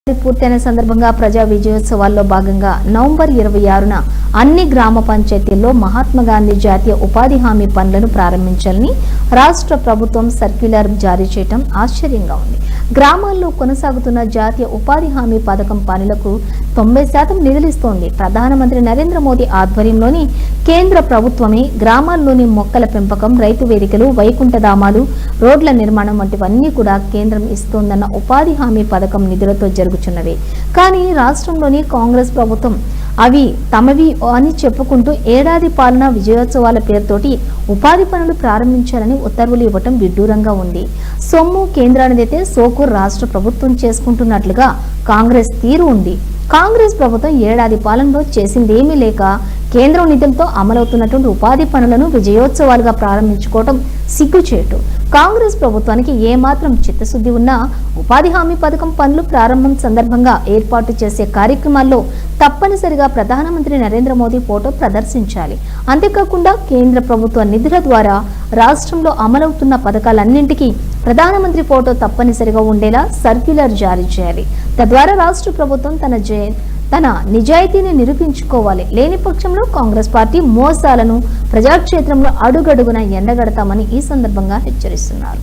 పూర్తయిన సందర్భంగా ప్రజా విజయోత్సవాల్లో భాగంగా నవంబర్ 26న అన్ని గ్రామ పంచాయతీల్లో మహాత్మా గాంధీ జాతీయ ఉపాధి హామీ పనులను ప్రారంభించాలని రాష్ట్ర ప్రభుత్వం సర్క్యులర్ జారీ చేయడం ఆశ్చర్యంగా ఉంది. గ్రామాల్లో కొనసాగుతున్న జాతీయ ఉపాధి హామీ పథకం పనులకు 90% నిధులిస్తోంది. ప్రధానమంత్రి నరేంద్ర మోదీ ఆధ్వర్యంలోని కేంద్ర ప్రభుత్వమే గ్రామాల్లోని మొక్కల పెంపకం, రైతు వేదికలు, వైకుంఠధామాలు, రోడ్ల నిర్మాణం వంటివన్నీ కూడా కేంద్రం ఇస్తోందన్న ఉపాధి హామీ పథకం నిధులతో జరుగుతున్నవి. కానీ రాష్ట్రంలోని కాంగ్రెస్ ప్రభుత్వం అవి తమవి అని చెప్పుకుంటూ ఏడాది పాలన విజయోత్సవాల పేరుతోటి ఉపాధి పనులు ప్రారంభించాలని ఉత్తర్వులు ఇవ్వటం విడ్డూరంగా ఉంది. సొమ్ము కేంద్రానిదైతే సోకు రాష్ట్ర ప్రభుత్వం చేసుకుంటున్నట్లుగా కాంగ్రెస్ తీరు ఉంది. కాంగ్రెస్ ప్రభుత్వం ఏడాది పాలనలో చేసిందేమీ లేక కేంద్రం నిధులతో అమలవుతున్నటువంటి ఉపాధి పనులను విజయోత్సవాలుగా ప్రారంభించుకోవడం సిగ్గుచేటు. కాంగ్రెస్ ప్రభుత్వానికి ఏమాత్రం చిత్తశుద్ధి ఉన్నా ఉపాధి హామీ పథకం పనులు ప్రారంభం సందర్భంగా ఏర్పాటు చేసే కార్యక్రమాల్లో తప్పనిసరిగా ప్రధానమంత్రి నరేంద్ర మోదీ ఫోటో ప్రదర్శించాలి. అంతేకాకుండా కేంద్ర ప్రభుత్వ నిధుల ద్వారా రాష్ట్రంలో అమలవుతున్న పథకాలన్నింటికీ ప్రధానమంత్రి ఫోటో తప్పనిసరిగా ఉండేలా సర్క్యులర్ జారీ చేయాలి. తద్వారా రాష్ట్ర ప్రభుత్వం తన నిజాయితీని నిరూపించుకోవాలి. లేని పక్షంలో కాంగ్రెస్ పార్టీ మోసాలను ప్రజాక్షేత్రంలో అడుగడుగున ఎండగడతామని ఈ సందర్భంగా హెచ్చరిస్తున్నారు.